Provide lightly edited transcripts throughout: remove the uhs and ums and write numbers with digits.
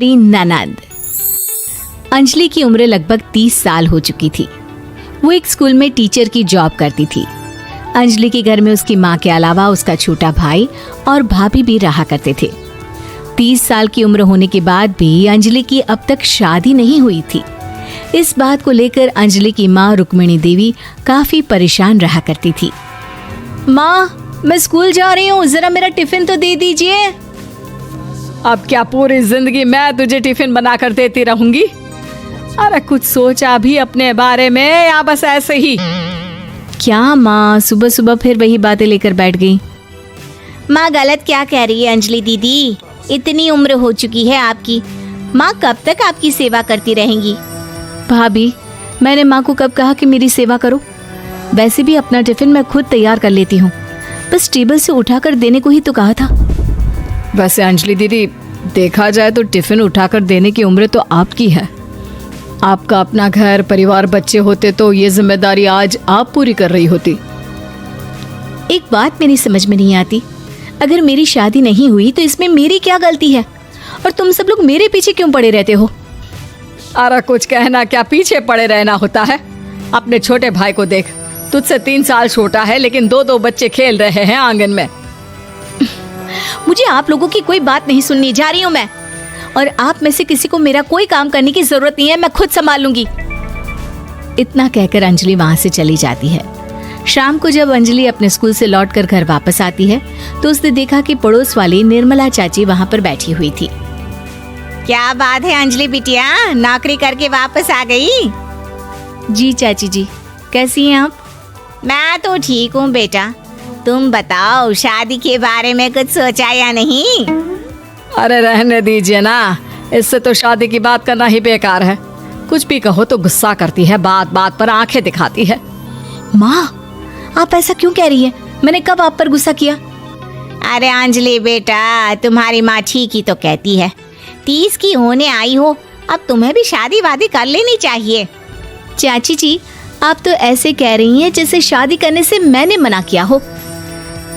हमारी ननद। अंजलि की उम्र लगभग 30 साल हो चुकी थी। वो एक स्कूल में टीचर की जॉब करती थी। अंजलि के घर में उसकी माँ के अलावा उसका छोटा भाई और भाभी भी रहा करते थे। 30 साल की उम्र होने के बाद भी अंजलि की अब तक शादी नहीं हुई थी। इस बात को लेकर अंजलि की माँ रुक्मिणी देवी काफी परेशान रहा करती थी। माँ, मैं स्कूल जा रही हूँ, जरा मेरा टिफिन तो दे दीजिए। अब क्या पूरी जिंदगी मैं तुझे टिफिन बना कर देती रहूंगी? अरे कुछ सोचा भी अपने बारे में या बस ऐसे ही? क्या माँ, सुबह सुबह फिर वही बातें लेकर बैठ गई। माँ गलत क्या कह रही है अंजलि दीदी? इतनी उम्र हो चुकी है आपकी, माँ कब तक आपकी सेवा करती रहेंगी? भाभी, मैंने माँ को कब कहा कि मेरी सेवा करो? वैसे भी अपना टिफिन मैं खुद तैयार कर लेती हूँ, बस टेबल से उठाकर देने को ही तो कहा था। वैसे अंजलि दीदी, देखा जाए तो टिफिन उठाकर देने की उम्र तो आपकी है। आपका अपना घर परिवार बच्चे होते तो ये जिम्मेदारी आज आप पूरी कर रही होती। एक बात मेरी समझ में नहीं आती, अगर मेरी शादी नहीं हुई तो इसमें मेरी क्या गलती है और तुम सब लोग मेरे पीछे क्यों पड़े रहते हो? अरे कुछ कहना क्या पीछे पड़े रहना होता है? अपने छोटे भाई को देख, तुझसे 3 साल छोटा है लेकिन 2 बच्चे खेल रहे हैं आंगन में। मुझे आप लोगों की कोई बात नहीं सुननी, जा रही हूँ मैं। और आप में से किसी को मेरा कोई काम करने की जरूरत नहीं है, मैं खुद संभाल लूंगी। इतना कहकर अंजलि वहां से चली जाती है। शाम को जब अंजलि अपने स्कूल से लौटकर घर वापस आती है तो उसने देखा कि पड़ोस वाली निर्मला चाची वहां पर बैठी हुई थी। क्या बात है अंजलि बिटिया, नौकरी करके वापस आ गई? जी चाची जी, कैसी हैं आप? मैं तो ठीक हूँ बेटा, तुम बताओ शादी के बारे में कुछ सोचा या नहीं? अरे रहने दीजिए ना, इससे तो शादी की बात करना ही बेकार है। कुछ भी कहो तो गुस्सा करती है, बात बात पर आंखें दिखाती है। माँ, आप ऐसा क्यों कह रही हैं? मैंने कब आप पर गुस्सा किया? अरे अंजलि बेटा, तुम्हारी माँ ठीक ही तो कहती है। 30 की होने आई हो, अब तुम्हें भी शादी वादी कर लेनी चाहिए। चाची जी, आप तो ऐसे कह रही हैं जैसे शादी करने से मैंने मना किया हो।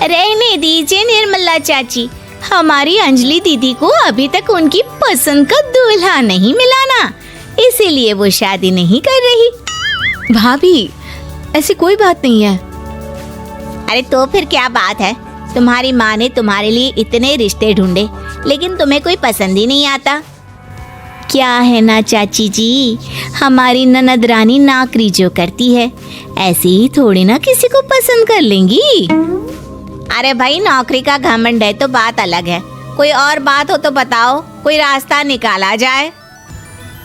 रहने दीजिए निर्मला चाची, हमारी अंजलि दीदी को अभी तक उनकी पसंद का दूल्हा नहीं मिला ना, इसीलिए वो शादी नहीं कर रही। भाभी, ऐसी कोई बात नहीं है। अरे तो फिर क्या बात है? तुम्हारी माँ ने तुम्हारे लिए इतने रिश्ते ढूंढे लेकिन तुम्हें कोई पसंद ही नहीं आता। क्या है ना चाची जी, हमारी ननद रानी नौकरी जो करती है ऐसे ही थोड़ी ना किसी को पसंद कर लेंगी। अरे भाई, नौकरी का घमंड है तो बात अलग है, कोई और बात हो तो बताओ, कोई रास्ता निकाला जाए।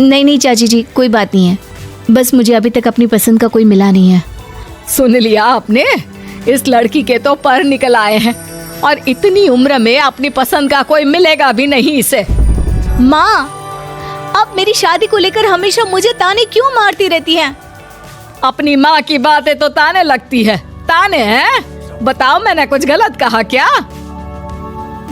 नहीं नहीं चाची जी, कोई बात नहीं है, बस मुझे अभी तक अपनी पसंद का कोई मिला नहीं है। सुन लिया आपने, इस लड़की के तो पर निकल आए हैं और इतनी उम्र में अपनी पसंद का कोई मिलेगा भी नहीं इसे। माँ, आप मेरी शादी को लेकर हमेशा मुझे ताने क्यों मारती रहती हैं? अपनी माँ की बातें तो ताने लगती है। ताने हैं? बताओ, मैंने कुछ गलत कहा क्या?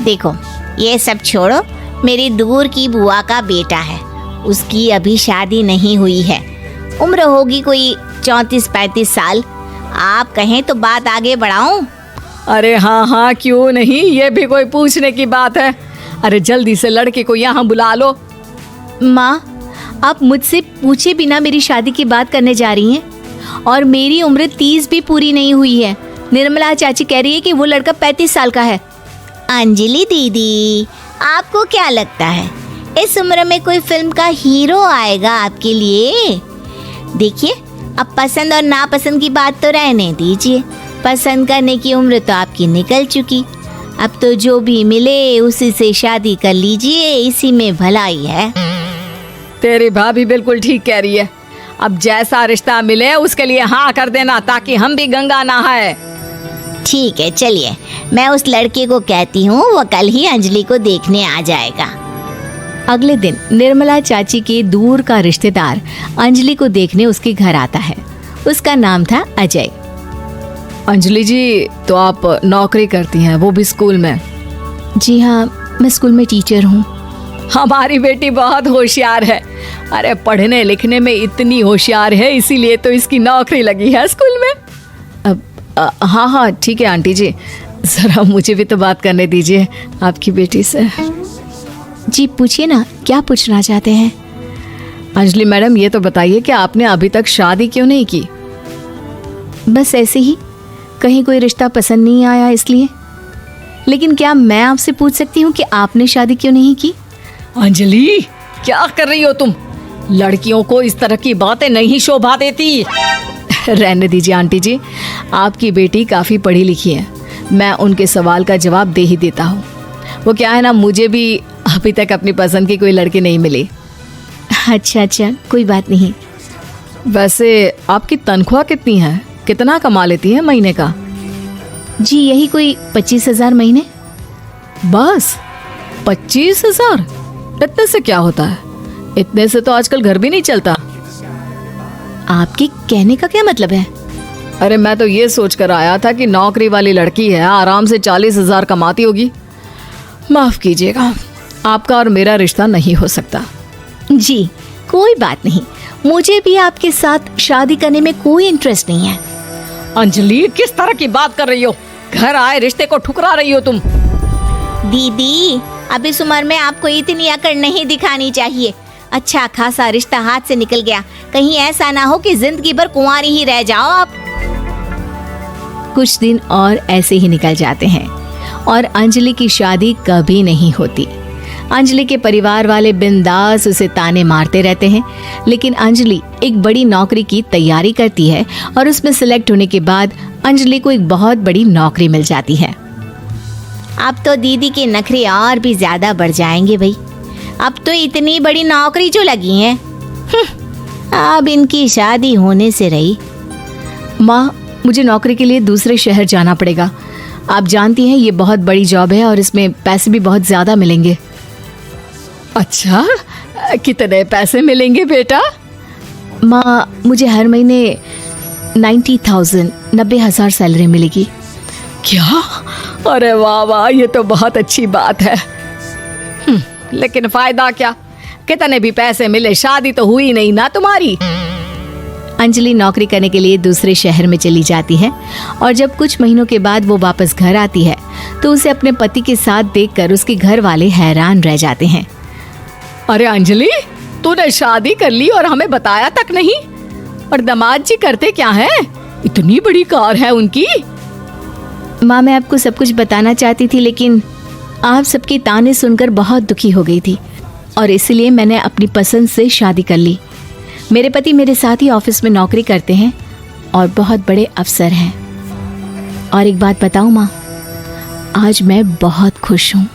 देखो, ये सब छोड़ो, मेरी दूर की बुआ का बेटा है, उसकी अभी शादी नहीं हुई है, उम्र होगी कोई 34-35 साल। आप कहें तो बात आगे बढ़ाऊं? अरे हाँ हाँ, क्यों नहीं, ये भी कोई पूछने की बात है। अरे जल्दी से लड़के को यहाँ बुला लो। माँ, आप मुझसे पूछे बिना मेरी शादी की बात करने जा रही हैं और मेरी उम्र 30 भी पूरी नहीं हुई है। निर्मला चाची कह रही है कि वो लड़का 35 साल का है। अंजलि दीदी, आपको क्या लगता है इस उम्र में कोई फिल्म का हीरो आएगा आपके लिए? देखिए, अब पसंद और नापसंद की बात तो रहने दीजिए, पसंद करने की उम्र तो आपकी निकल चुकी। अब तो जो भी मिले उसी से शादी कर लीजिए, इसी में भलाई है। तेरी भाभी बिल्कुल ठीक कह रही है। अब जैसा रिश्ता मिले उसके लिए हाँ कर देना, ताकि हम भी गंगा नहाए। ठीक है, चलिए मैं उस लड़के को कहती हूँ, वो कल ही अंजलि को देखने आ जाएगा। अगले दिन निर्मला चाची के दूर का रिश्तेदार अंजलि को देखने उसके घर आता है। उसका नाम था अजय। अंजलि जी, तो आप नौकरी करती हैं, वो भी स्कूल में? जी हाँ, मैं स्कूल में टीचर हूँ। हमारी बेटी बहुत होशियार है। अरे पढ़ने लिखने में इतनी होशियार है, इसीलिए तो इसकी नौकरी लगी है स्कूल में। हाँ हाँ ठीक है आंटी जी, जरा मुझे भी तो बात करने दीजिए आपकी बेटी से। जी पूछिए ना, क्या पूछना चाहते हैं? अंजलि मैडम, ये तो बताइए कि आपने अभी तक शादी क्यों नहीं की? बस ऐसे ही, कहीं कोई रिश्ता पसंद नहीं आया इसलिए। लेकिन क्या मैं आपसे पूछ सकती हूँ कि आपने शादी क्यों नहीं की? अंजलि, क्या कर रही हो तुम? लड़कियों को इस तरह की बातें नहीं शोभा देती। रहने दीजिए आंटी जी, आपकी बेटी काफ़ी पढ़ी लिखी है, मैं उनके सवाल का जवाब दे ही देता हूँ। वो क्या है ना, मुझे भी अभी तक अपनी पसंद की कोई लड़की नहीं मिली। अच्छा, कोई बात नहीं। वैसे आपकी तनख्वाह कितनी है? कितना कमा लेती है महीने का? जी यही कोई 25,000 महीने। बस 25,000? इतने से क्या होता है? इतने से तो आजकल घर भी नहीं चलता। आपके कहने का क्या मतलब है? अरे मैं तो ये सोच कर आया था कि नौकरी वाली लड़की है, आराम से 40,000 कमाती होगी। माफ कीजिएगा, आपका और मेरा रिश्ता नहीं हो सकता। जी कोई बात नहीं, मुझे भी आपके साथ शादी करने में कोई इंटरेस्ट नहीं है। अंजलि, किस तरह की बात कर रही हो? घर आए रिश्ते को ठुकरा रही हो तुम। दीदी, अब इस उम्र में आपको इतनी अकड़ नहीं दिखानी चाहिए। अच्छा खासा रिश्ता हाथ से निकल गया, कहीं ऐसा ना हो कि जिंदगी भर कुंवारी ही रह जाओ आप। कुछ दिन और ऐसे ही निकल जाते हैं और अंजलि की शादी कभी नहीं होती। अंजलि के परिवार वाले बिंदास उसे ताने मारते रहते हैं, लेकिन अंजलि एक बड़ी नौकरी की तैयारी करती है और उसमें सिलेक्ट होने के बाद अंजलि को एक बहुत बड़ी नौकरी मिल जाती है। अब तो दीदी के नखरे और भी ज्यादा बढ़ जाएंगे भाई। अब तो इतनी बड़ी नौकरी जो लगी है, अब इनकी शादी होने से रही। माँ, मुझे नौकरी के लिए दूसरे शहर जाना पड़ेगा। आप जानती हैं ये बहुत बड़ी जॉब है और इसमें पैसे भी बहुत ज्यादा मिलेंगे। अच्छा, कितने पैसे मिलेंगे बेटा? माँ, मुझे हर महीने 90,000 सैलरी मिलेगी। क्या? अरे वाह वाह, ये तो बहुत अच्छी बात है। लेकिन फायदा क्या? कितने भी पैसे मिले, शादी तो हुई नहीं ना तुम्हारी। अंजलि नौकरी करने के लिए दूसरे शहर में चली जाती है और जब कुछ महीनों के बाद वो वापस घर आती है तो उसे अपने पति के साथ देखकर उसके घर वाले हैरान रह जाते हैं। अरे अंजलि, तूने शादी कर ली और हमें बताया तक नहीं। और दामाद जी करते क्या हैं? इतनी बड़ी कार है उनकी। माँ, मैं आपको सब कुछ बताना चाहती थी, लेकिन आप सबके ताने सुनकर बहुत दुखी हो गई थी और इसलिए मैंने अपनी पसंद से शादी कर ली। मेरे पति मेरे साथ ही ऑफिस में नौकरी करते हैं और बहुत बड़े अफसर हैं। और एक बात बताऊं माँ, आज मैं बहुत खुश हूँ।